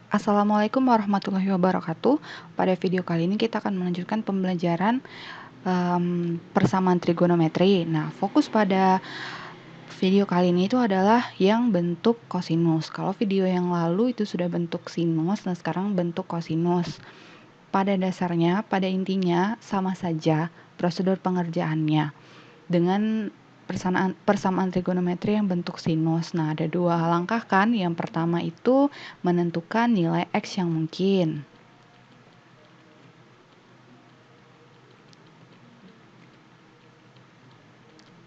Assalamualaikum warahmatullahi wabarakatuh. Pada video kali ini kita akan melanjutkan pembelajaran persamaan trigonometri. Nah, fokus pada video kali ini itu adalah yang bentuk kosinus. Kalau video yang lalu itu sudah bentuk sinus, nah sekarang bentuk kosinus. Pada dasarnya, pada intinya sama saja prosedur pengerjaannya dengan persamaan trigonometri yang bentuk sinus. Nah, ada dua langkah kan. Yang pertama itu menentukan nilai X yang mungkin.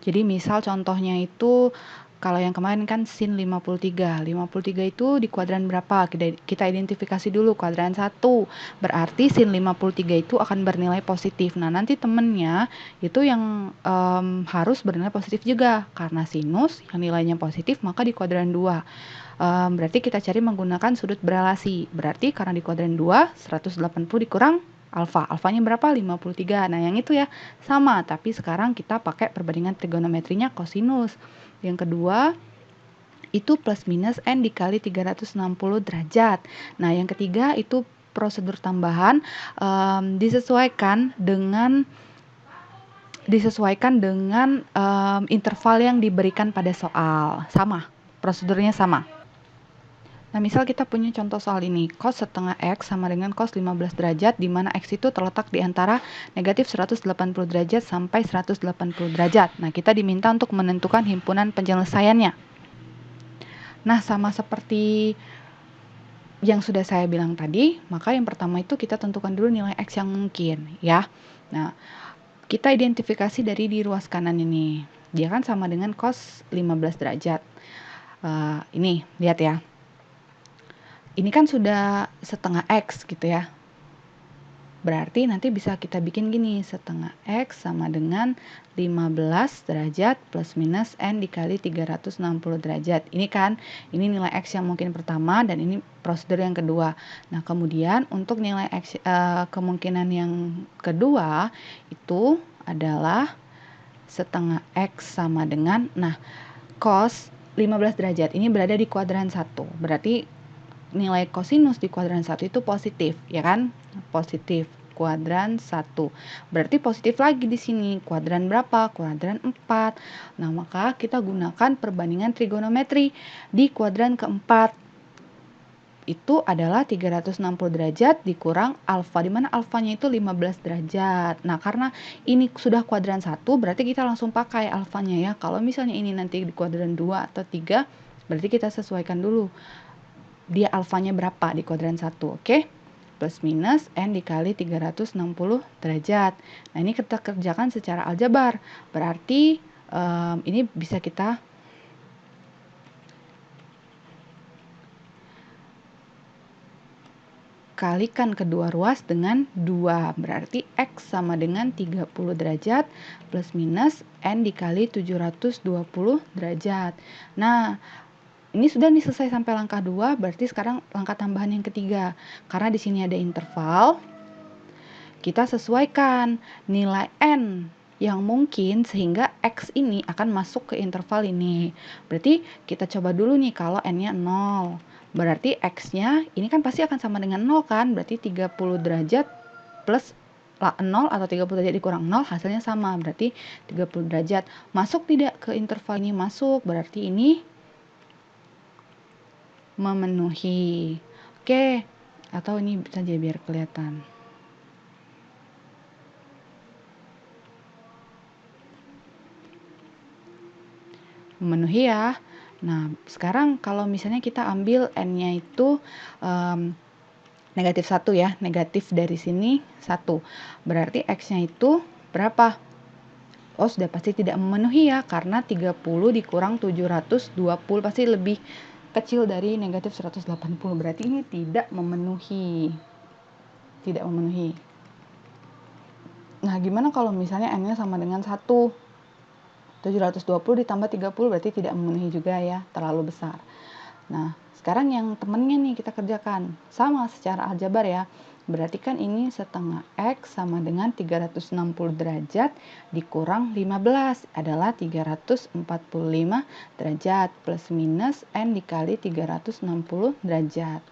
Jadi misal contohnya itu kalau yang kemarin kan sin 53. 53 itu di kuadran berapa? Kita identifikasi dulu kuadran 1. Berarti sin 53 itu akan bernilai positif. Nah, nanti temennya itu yang harus bernilai positif juga. Karena sinus yang nilainya positif maka di kuadran 2. Berarti kita cari menggunakan sudut berelasi. Berarti karena di kuadran 2, 180 dikurang alfa. Alfanya berapa? 53. Nah, yang itu ya sama, tapi sekarang kita pakai perbandingan trigonometrinya kosinus. Yang kedua, itu plus minus n dikali 360 derajat. Nah, yang ketiga itu prosedur tambahan disesuaikan dengan interval yang diberikan pada soal. Sama, prosedurnya sama. Nah, misal kita punya contoh soal ini, cos setengah X sama dengan cos 15 derajat, di mana X itu terletak di antara negatif 180 derajat sampai 180 derajat. Nah, kita diminta untuk menentukan himpunan penyelesaiannya. Nah, sama seperti yang sudah saya bilang tadi, maka yang pertama itu kita tentukan dulu nilai X yang mungkin, ya. Nah, kita identifikasi dari di ruas kanan ini. Dia kan sama dengan cos 15 derajat. Ini, lihat ya. Ini kan sudah setengah X gitu ya. Berarti nanti bisa kita bikin gini, setengah X sama dengan 15 derajat plus minus N dikali 360 derajat. Ini kan, ini nilai X yang mungkin pertama dan ini prosedur yang kedua. Nah, kemudian untuk nilai X, kemungkinan yang kedua itu adalah setengah X sama dengan, nah, cos 15 derajat ini berada di kuadran 1. Berarti nilai kosinus di kuadran 1 itu positif, ya kan? Positif kuadran 1. Berarti positif lagi di sini. Kuadran berapa? Kuadran 4. Nah, maka kita gunakan perbandingan trigonometri di kuadran keempat. Itu adalah 360 derajat dikurang alfa, di mana alfanya itu 15 derajat. Nah, karena ini sudah kuadran 1, berarti kita langsung pakai alfanya ya. Kalau misalnya ini nanti di kuadran 2 atau 3, berarti kita sesuaikan dulu dia alfanya berapa di kuadran 1, oke? Plus minus N dikali 360 derajat. Nah, ini kita kerjakan secara aljabar. Berarti ini bisa kita kalikan kedua ruas dengan 2. Berarti X sama dengan 30 derajat plus minus N dikali 720 derajat. Nah, ini sudah nih selesai sampai langkah 2, berarti sekarang langkah tambahan yang ketiga. Karena di sini ada interval, kita sesuaikan nilai N yang mungkin sehingga X ini akan masuk ke interval ini. Berarti kita coba dulu nih kalau N-nya 0. Berarti X-nya ini kan pasti akan sama dengan 0 kan? Berarti 30 derajat plus 0 atau 30 derajat dikurang 0 hasilnya sama. Berarti 30 derajat. Masuk tidak ke interval ini? Masuk. Berarti ini memenuhi. Oke, atau ini saja biar kelihatan. Memenuhi ya. Nah, sekarang kalau misalnya kita ambil N-nya itu negatif 1 ya. Negatif dari sini 1. Berarti X-nya itu berapa? Oh, sudah pasti tidak memenuhi ya. Karena 30 dikurang 720 pasti lebih kecil dari negatif 180. Berarti ini tidak memenuhi. Tidak memenuhi. Nah, gimana kalau misalnya N-nya sama dengan 1? 720 ditambah 30 berarti tidak memenuhi juga ya, terlalu besar. Nah, sekarang yang temennya nih kita kerjakan. Sama secara aljabar ya. Berarti kan ini setengah X sama dengan 360 derajat dikurang 15 adalah 345 derajat plus minus N dikali 360 derajat.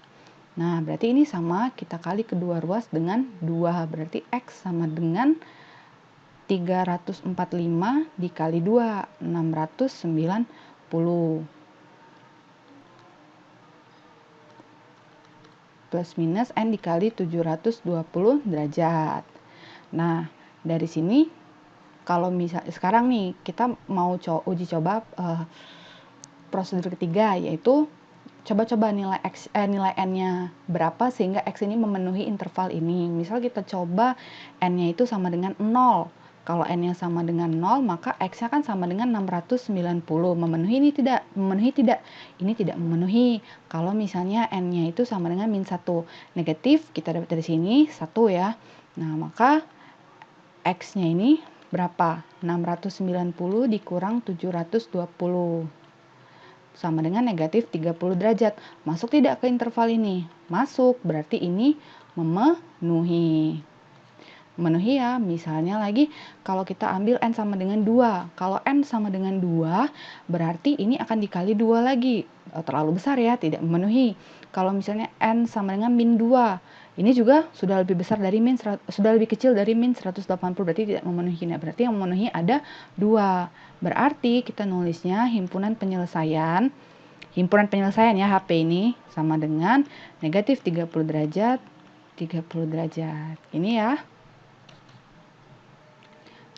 Nah, berarti ini sama, kita kali kedua ruas dengan 2. Berarti X sama dengan 345 dikali 2, 690. Plus minus N dikali 720 derajat. Nah, dari sini, kalau misalnya sekarang nih, kita mau uji coba prosedur ketiga, yaitu coba-coba nilai nilai N-nya berapa sehingga X ini memenuhi interval ini. Misal kita coba N-nya itu sama dengan 0. Kalau N-nya sama dengan 0, maka X-nya kan sama dengan 690. Memenuhi ini tidak? Memenuhi tidak? Ini tidak memenuhi. Kalau misalnya N-nya itu sama dengan min 1. Negatif, kita dapat dari sini 1 ya. Nah, maka X-nya ini berapa? 690 dikurang 720. Sama dengan negatif 30 derajat. Masuk tidak ke interval ini? Masuk, berarti ini memenuhi. Memenuhi ya, misalnya lagi kalau kita ambil N sama dengan 2. Kalau N sama dengan 2, berarti ini akan dikali 2 lagi. Terlalu besar ya, tidak memenuhi. Kalau misalnya N sama dengan min 2, ini juga sudah lebih besar dari sudah lebih kecil dari min 180, berarti tidak memenuhi. Nah, berarti yang memenuhi ada 2. Berarti kita nulisnya himpunan penyelesaian ya HP ini sama dengan negatif 30 derajat, 30 derajat. Ini ya.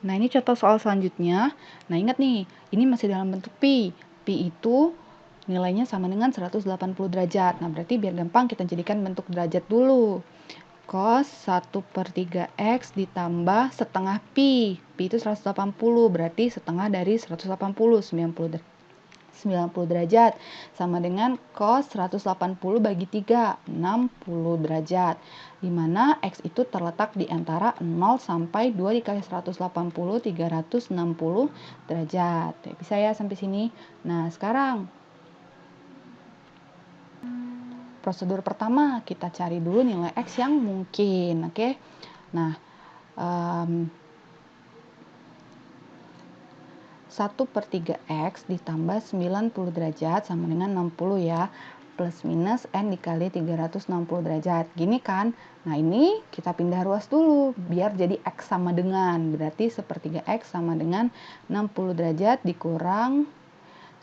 Nah, ini contoh soal selanjutnya. Nah, ingat nih, ini masih dalam bentuk pi. Pi itu nilainya sama dengan 180 derajat. Nah, berarti biar gampang kita jadikan bentuk derajat dulu. Cos 1/3x ditambah setengah pi. Pi itu 180, berarti setengah dari 180, 90 derajat. Sama dengan cos 180 bagi 3, 60 derajat. Dimana X itu terletak di antara 0 sampai 2 dikali 180, 360 derajat. Bisa ya sampai sini? Nah, sekarang prosedur pertama, kita cari dulu nilai X yang mungkin, oke? Nah, 1/3x ditambah 90 derajat sama dengan 60 ya, plus minus N dikali 360 derajat. Gini kan? Nah, ini kita pindah ruas dulu, biar jadi X sama dengan, berarti 1/3x sama dengan 60 derajat dikurang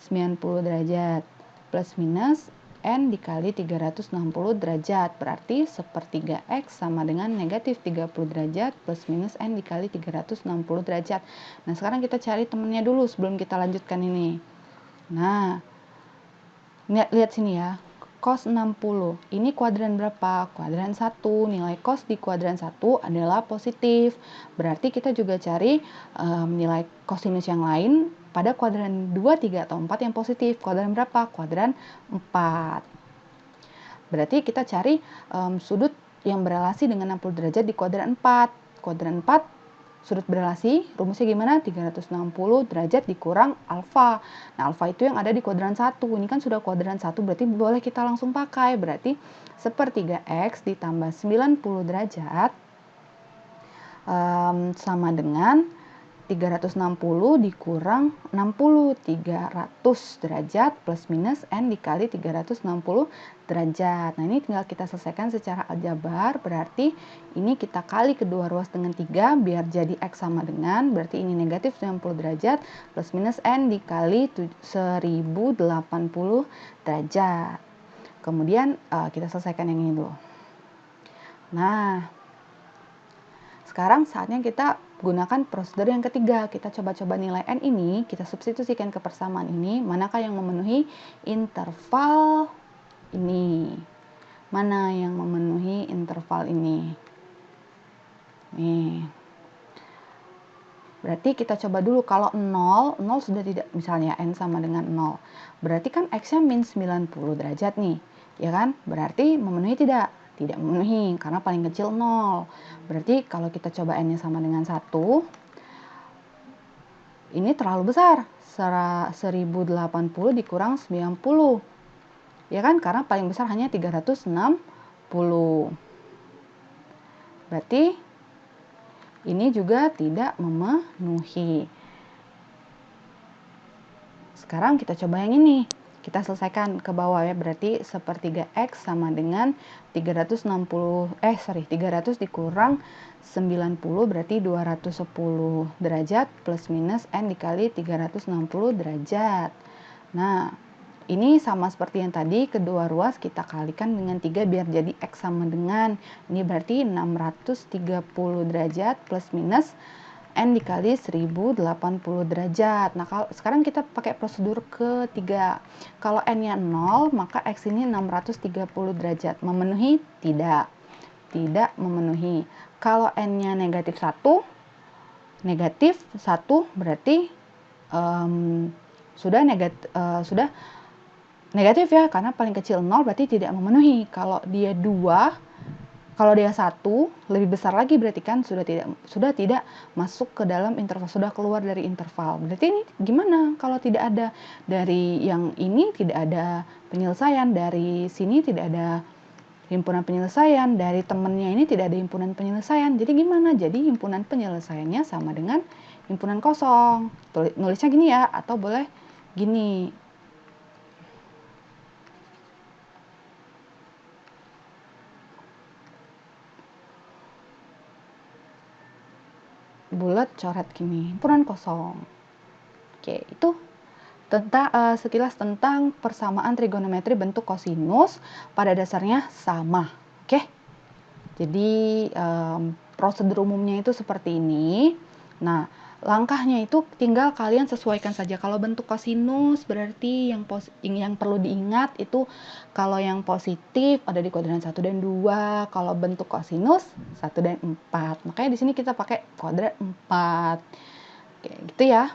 90 derajat, plus minus N dikali 360 derajat, berarti 1/3x sama dengan negatif 30 derajat plus minus N dikali 360 derajat. Nah, sekarang kita cari temennya dulu sebelum kita lanjutkan ini. Nah, lihat sini ya, cos 60, ini kuadran berapa? Kuadran 1, nilai cos di kuadran 1 adalah positif, berarti kita juga cari nilai kosinus yang lain pada kuadran 2, 3, atau 4 yang positif. Kuadran berapa? Kuadran 4. Berarti kita cari sudut yang berelasi dengan 60 derajat di kuadran 4. Kuadran 4, sudut berelasi, rumusnya gimana? 360 derajat dikurang alfa. Nah, alfa itu yang ada di kuadran 1. Ini kan sudah kuadran 1, berarti boleh kita langsung pakai. Berarti 1/3x ditambah 90 derajat sama dengan 360 dikurang 60, 300 derajat plus minus N dikali 360 derajat. Nah, ini tinggal kita selesaikan secara aljabar, berarti ini kita kali kedua ruas dengan 3 biar jadi X sama dengan, berarti ini negatif 90 derajat plus minus N dikali 1080 derajat. Kemudian kita selesaikan yang ini dulu. Nah, sekarang saatnya kita gunakan prosedur yang ketiga. Kita coba-coba nilai N ini, kita substitusikan ke persamaan ini, manakah yang memenuhi interval ini. Mana yang memenuhi interval ini? Nih. Berarti kita coba dulu, kalau 0 sudah tidak, misalnya N sama dengan 0. Berarti kan X-nya min 90 derajat nih. Ya kan? Berarti memenuhi tidak? Tidak memenuhi, karena paling kecil 0. Berarti kalau kita coba N-nya sama dengan 1, ini terlalu besar. 1080 dikurang 90. Ya kan? Karena paling besar hanya 360. Berarti ini juga tidak memenuhi. Sekarang kita coba yang ini. Kita selesaikan ke bawah ya, berarti sepertiga X sama dengan 300 dikurang 90 berarti 210 derajat plus minus N dikali 360 derajat. Nah, ini sama seperti yang tadi, kedua ruas kita kalikan dengan 3 biar jadi X sama dengan, ini berarti 630 derajat plus minus N dikali 1080 derajat. Nah, sekarang kita pakai prosedur ketiga. Kalau N-nya 0, maka X ini 630 derajat. Memenuhi? Tidak. Tidak memenuhi. Kalau N-nya negatif 1 berarti sudah negatif ya, karena paling kecil 0 berarti tidak memenuhi. Kalau dia 2, kalau dia 1 lebih besar lagi berarti kan sudah tidak masuk ke dalam interval, sudah keluar dari interval. Berarti ini gimana kalau tidak ada, dari yang ini tidak ada penyelesaian, dari sini tidak ada himpunan penyelesaian, dari temennya ini tidak ada himpunan penyelesaian. Jadi gimana? Jadi himpunan penyelesaiannya sama dengan himpunan kosong. Nulisnya gini ya, atau boleh gini. Bulat coret gini, himpunan kosong. Oke, itu tentang sekilas tentang persamaan trigonometri bentuk kosinus, pada dasarnya sama. Oke, jadi prosedur umumnya itu seperti ini. Nah, langkahnya itu tinggal kalian sesuaikan saja. Kalau bentuk kosinus berarti yang perlu diingat itu kalau yang positif ada di kuadran 1 dan 2, kalau bentuk kosinus 1 dan 4. Makanya di sini kita pakai kuadran 4. Oke, gitu ya.